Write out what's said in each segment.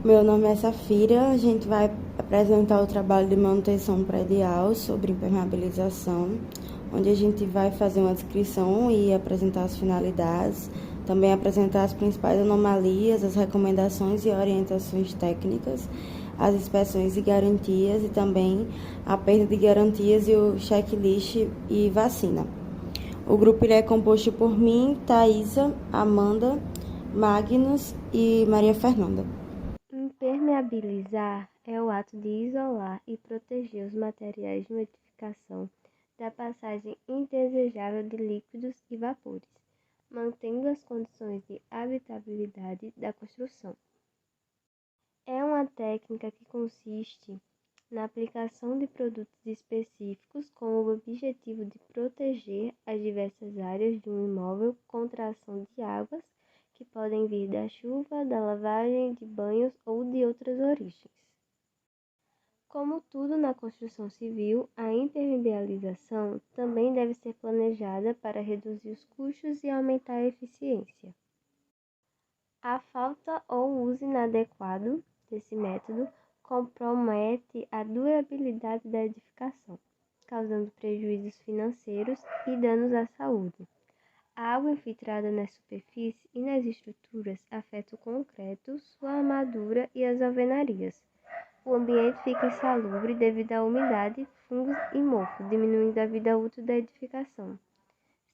Meu nome é Safira, a gente vai apresentar o trabalho de manutenção predial sobre impermeabilização, onde a gente vai fazer uma descrição e apresentar as finalidades, também apresentar as principais anomalias, as recomendações e orientações técnicas, as inspeções e garantias e também a perda de garantias e o checklist e vacina. O grupo é composto por mim, Thaisa, Amanda, Magnus e Maria Fernanda. Impermeabilizar é o ato de isolar e proteger os materiais de uma edificação da passagem indesejável de líquidos e vapores, mantendo as condições de habitabilidade da construção. É uma técnica que consiste na aplicação de produtos específicos com o objetivo de proteger as diversas áreas de um imóvel contra a ação de águas que podem vir da chuva, da lavagem, de banhos ou de outras origens. Como tudo na construção civil, a impermeabilização também deve ser planejada para reduzir os custos e aumentar a eficiência. A falta ou uso inadequado desse método compromete a durabilidade da edificação, causando prejuízos financeiros e danos à saúde. A água infiltrada na superfície e nas estruturas afeta o concreto, sua armadura e as alvenarias. O ambiente fica insalubre devido à umidade, fungos e mofo, diminuindo a vida útil da edificação.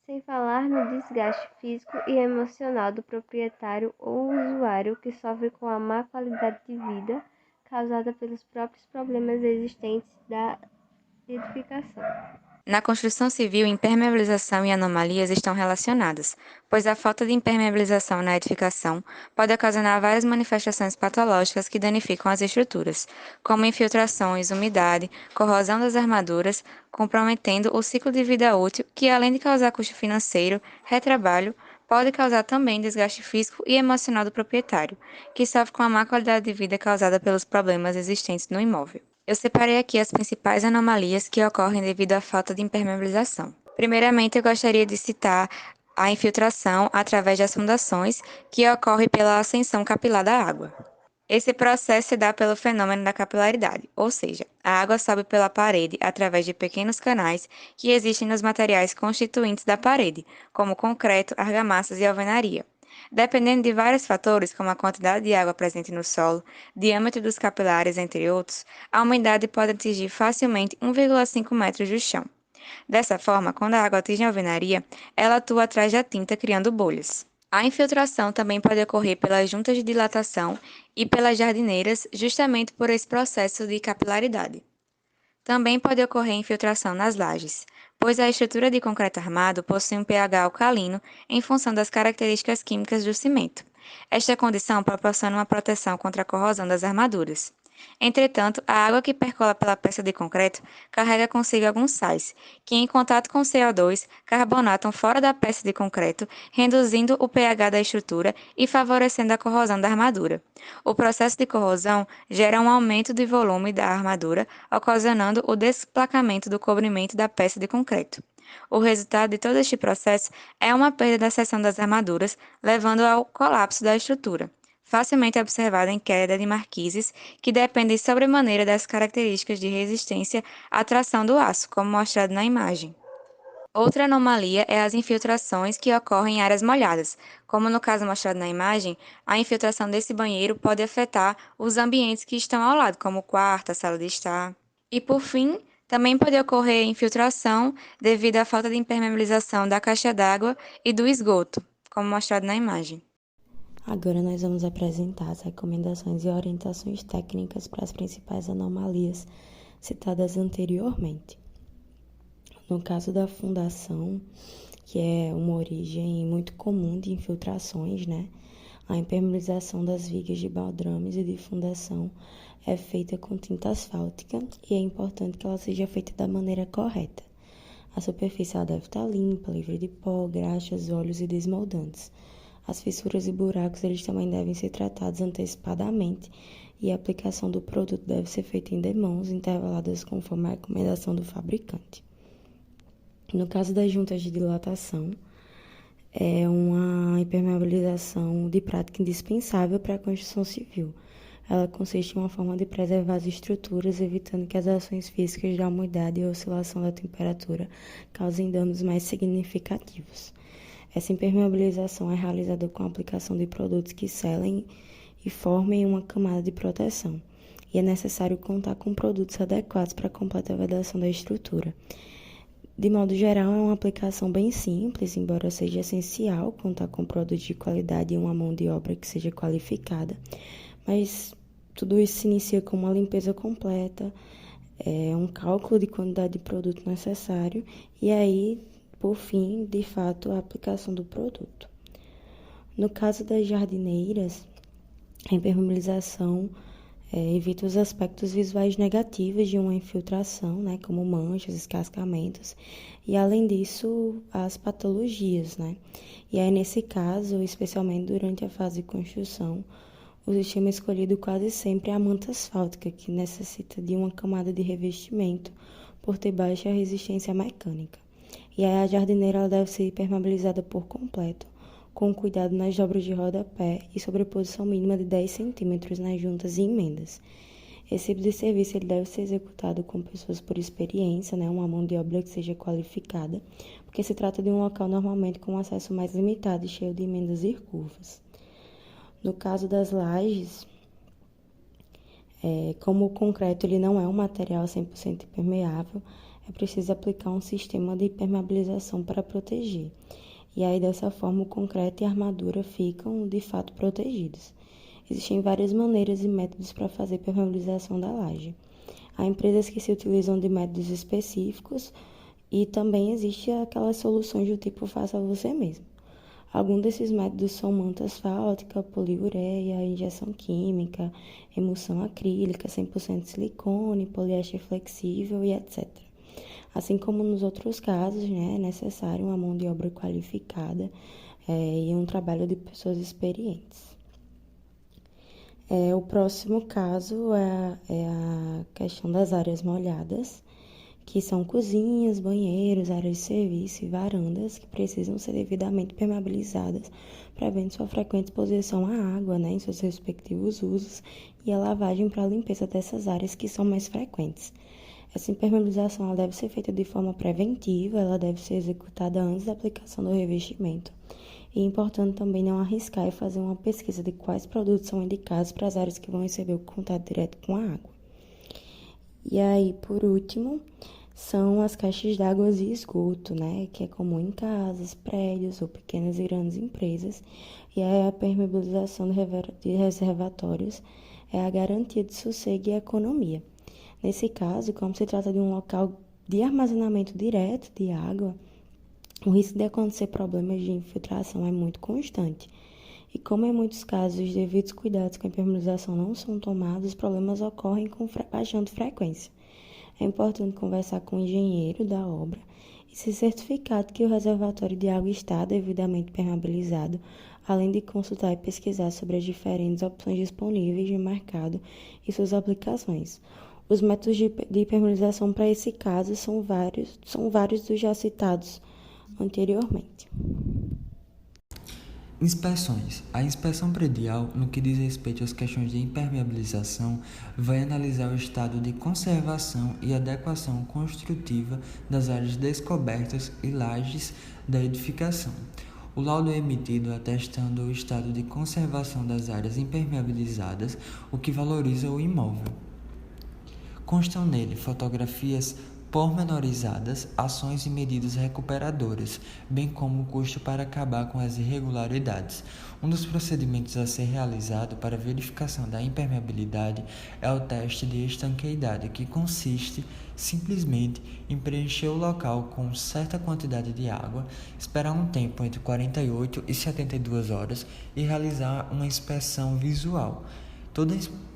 Sem falar no desgaste físico e emocional do proprietário ou usuário que sofre com a má qualidade de vida causada pelos próprios problemas existentes da edificação. Na construção civil, impermeabilização e anomalias estão relacionadas, pois a falta de impermeabilização na edificação pode ocasionar várias manifestações patológicas que danificam as estruturas, como infiltrações, umidade, corrosão das armaduras, comprometendo o ciclo de vida útil, que além de causar custo financeiro, retrabalho, pode causar também desgaste físico e emocional do proprietário, que sofre com a má qualidade de vida causada pelos problemas existentes no imóvel. Eu separei aqui as principais anomalias que ocorrem devido à falta de impermeabilização. Primeiramente, eu gostaria de citar a infiltração através das fundações, que ocorre pela ascensão capilar da água. Esse processo se dá pelo fenômeno da capilaridade, ou seja, a água sobe pela parede através de pequenos canais que existem nos materiais constituintes da parede, como concreto, argamassas e alvenaria. Dependendo de vários fatores, como a quantidade de água presente no solo, diâmetro dos capilares, entre outros, a umidade pode atingir facilmente 1,5 metros do chão. Dessa forma, quando a água atinge a alvenaria, ela atua atrás da tinta, criando bolhas. A infiltração também pode ocorrer pelas juntas de dilatação e pelas jardineiras, justamente por esse processo de capilaridade. Também pode ocorrer infiltração nas lajes, pois a estrutura de concreto armado possui um pH alcalino em função das características químicas do cimento. Esta condição proporciona uma proteção contra a corrosão das armaduras. Entretanto, a água que percola pela peça de concreto carrega consigo alguns sais, que em contato com CO2 carbonatam fora da peça de concreto, reduzindo o pH da estrutura e favorecendo a corrosão da armadura. O processo de corrosão gera um aumento do volume da armadura, ocasionando o desplacamento do cobrimento da peça de concreto. O resultado de todo este processo é uma perda da seção das armaduras, levando ao colapso da estrutura, facilmente observada em queda de marquises que dependem sobremaneira das características de resistência à tração do aço, como mostrado na imagem. Outra anomalia é as infiltrações que ocorrem em áreas molhadas. Como no caso mostrado na imagem, a infiltração desse banheiro pode afetar os ambientes que estão ao lado, como o quarto, a sala de estar. E por fim, também pode ocorrer infiltração devido à falta de impermeabilização da caixa d'água e do esgoto, como mostrado na imagem. Agora nós vamos apresentar as recomendações e orientações técnicas para as principais anomalias citadas anteriormente. No caso da fundação, que é uma origem muito comum de infiltrações, né? A impermeabilização das vigas de baldrames e de fundação é feita com tinta asfáltica e é importante que ela seja feita da maneira correta. A superfície ela deve estar limpa, livre de pó, graxas, óleos e desmoldantes. As fissuras e buracos eles também devem ser tratados antecipadamente e a aplicação do produto deve ser feita em demãos intervaladas conforme a recomendação do fabricante. No caso das juntas de dilatação, é uma impermeabilização de prática indispensável para a construção civil. Ela consiste em uma forma de preservar as estruturas, evitando que as ações físicas da umidade e a oscilação da temperatura causem danos mais significativos. Essa impermeabilização é realizada com a aplicação de produtos que selem e formem uma camada de proteção, e é necessário contar com produtos adequados para a completa vedação da estrutura. De modo geral, é uma aplicação bem simples, embora seja essencial contar com produtos de qualidade e uma mão de obra que seja qualificada, mas tudo isso se inicia com uma limpeza completa, um cálculo de quantidade de produto necessário e aí, por fim, de fato, a aplicação do produto. No caso das jardineiras, a impermeabilização evita os aspectos visuais negativos de uma infiltração, né, como manchas, descascamentos, e além disso, as patologias, né? E aí, nesse caso, especialmente durante a fase de construção, o sistema escolhido quase sempre é a manta asfáltica, que necessita de uma camada de revestimento por ter baixa resistência mecânica. E aí, a jardineira ela deve ser impermeabilizada por completo, com cuidado nas dobras de rodapé e sobreposição mínima de 10 centímetros nas juntas e emendas. Esse tipo de serviço ele deve ser executado com pessoas por experiência, né, uma mão de obra que seja qualificada, porque se trata de um local normalmente com acesso mais limitado e cheio de emendas e curvas. No caso das lajes, como o concreto ele não é um material 100% impermeável, é preciso aplicar um sistema de impermeabilização para proteger. E aí, dessa forma, o concreto e a armadura ficam, de fato, protegidos. Existem várias maneiras e métodos para fazer impermeabilização da laje. Há empresas que se utilizam de métodos específicos e também existem aquelas soluções do tipo faça você mesmo. Alguns desses métodos são manta asfáltica, poliureia, injeção química, emulsão acrílica, 100% silicone, poliéster flexível e etc. Assim como nos outros casos, né, é necessário uma mão de obra qualificada e um trabalho de pessoas experientes. O próximo caso é a questão das áreas molhadas, que são cozinhas, banheiros, áreas de serviço e varandas que precisam ser devidamente permeabilizadas, prevendo sua frequente exposição à água, né, em seus respectivos usos, e a lavagem para a limpeza dessas áreas que são mais frequentes. Essa impermeabilização ela deve ser feita de forma preventiva, ela deve ser executada antes da aplicação do revestimento. E é importante também não arriscar e fazer uma pesquisa de quais produtos são indicados para as áreas que vão receber o contato direto com a água. E aí, por último, são as caixas d'água e esgoto, né, que é comum em casas, prédios ou pequenas e grandes empresas. E aí a permeabilização de reservatórios é a garantia de sossego e economia. Nesse caso, como se trata de um local de armazenamento direto de água, o risco de acontecer problemas de infiltração é muito constante. E como em muitos casos os devidos cuidados com a impermeabilização não são tomados, os problemas ocorrem com bastante frequência. É importante conversar com o engenheiro da obra e se certificar de que o reservatório de água está devidamente impermeabilizado, além de consultar e pesquisar sobre as diferentes opções disponíveis no mercado e suas aplicações. Os métodos de impermeabilização para esse caso são vários dos já citados anteriormente. Inspeções. A inspeção predial, no que diz respeito às questões de impermeabilização, vai analisar o estado de conservação e adequação construtiva das áreas descobertas e lajes da edificação. O laudo é emitido atestando o estado de conservação das áreas impermeabilizadas, o que valoriza o imóvel. Constam nele fotografias pormenorizadas, ações e medidas recuperadoras, bem como o custo para acabar com as irregularidades. Um dos procedimentos a ser realizado para verificação da impermeabilidade é o teste de estanqueidade, que consiste simplesmente em preencher o local com certa quantidade de água, esperar um tempo entre 48 e 72 horas e realizar uma inspeção visual.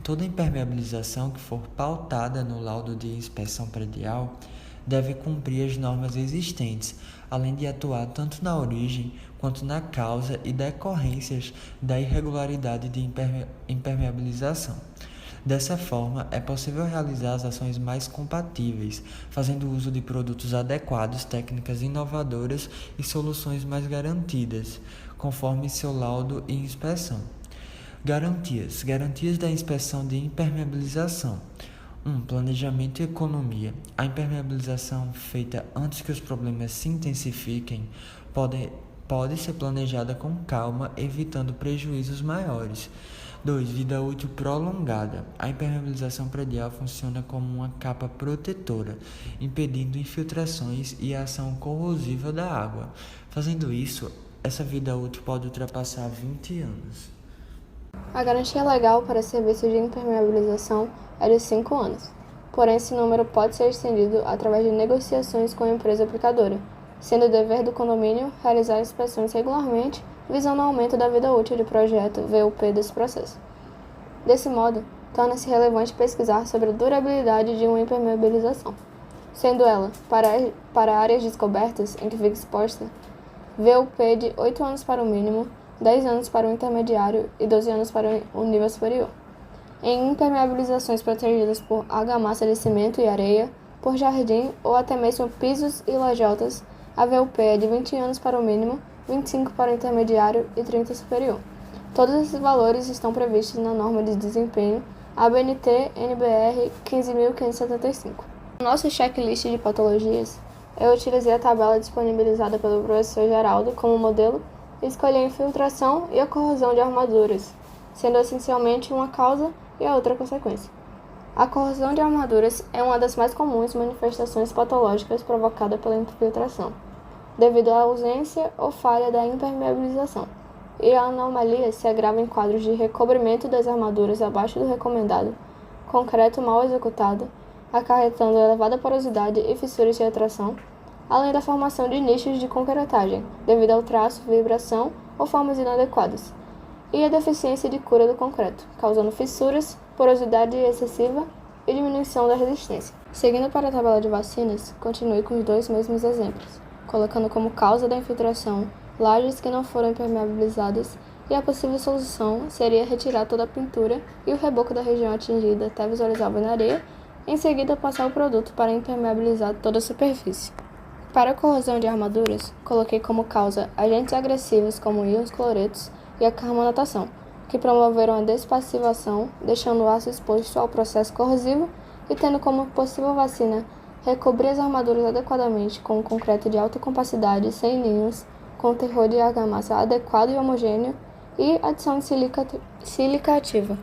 Toda impermeabilização que for pautada no laudo de inspeção predial deve cumprir as normas existentes, além de atuar tanto na origem quanto na causa e decorrências da irregularidade de impermeabilização. Dessa forma, é possível realizar as ações mais compatíveis, fazendo uso de produtos adequados, técnicas inovadoras e soluções mais garantidas, conforme seu laudo e inspeção. Garantias. Garantias da inspeção de impermeabilização. 1. Planejamento e economia. A impermeabilização feita antes que os problemas se intensifiquem pode ser planejada com calma, evitando prejuízos maiores. 2. Vida útil prolongada. A impermeabilização predial funciona como uma capa protetora, impedindo infiltrações e a ação corrosiva da água. Fazendo isso, essa vida útil pode ultrapassar 20 anos. A garantia legal para serviços de impermeabilização é de 5 anos, porém esse número pode ser estendido através de negociações com a empresa aplicadora, sendo dever do condomínio realizar inspeções regularmente, visando o aumento da vida útil do projeto VUP desse processo. Desse modo, torna-se relevante pesquisar sobre a durabilidade de uma impermeabilização, sendo ela, para áreas descobertas em que fica exposta, VUP de 8 anos para o mínimo, 10 anos para o intermediário e 12 anos para o nível superior. Em impermeabilizações protegidas por argamassa de cimento e areia, por jardim ou até mesmo pisos e lajotas, a VUP é de 20 anos para o mínimo, 25 para o intermediário e 30 superior. Todos esses valores estão previstos na norma de desempenho ABNT NBR 15.575. No nosso checklist de patologias, eu utilizei a tabela disponibilizada pelo professor Geraldo como modelo e escolhi a infiltração e a corrosão de armaduras, sendo essencialmente uma causa e a outra consequência. A corrosão de armaduras é uma das mais comuns manifestações patológicas provocada pela infiltração, devido à ausência ou falha da impermeabilização, e a anomalia se agrava em quadros de recobrimento das armaduras abaixo do recomendado, concreto mal executado, acarretando elevada porosidade e fissuras de retração, além da formação de nichos de concretagem, devido ao traço, vibração ou formas inadequadas, e a deficiência de cura do concreto, causando fissuras, porosidade excessiva e diminuição da resistência. Seguindo para a tabela de vacinas, continue com os dois mesmos exemplos, colocando como causa da infiltração lajes que não foram impermeabilizadas, e a possível solução seria retirar toda a pintura e o reboco da região atingida até visualizar a alvenaria, em seguida passar o produto para impermeabilizar toda a superfície. Para a corrosão de armaduras, coloquei como causa agentes agressivos como íons cloretos e a carbonatação, que promoveram a despassivação, deixando o aço exposto ao processo corrosivo e tendo como possível vacina recobrir as armaduras adequadamente com um concreto de alta compacidade sem ninhos, com terror de argamassa adequado e homogêneo e adição de sílica ativa.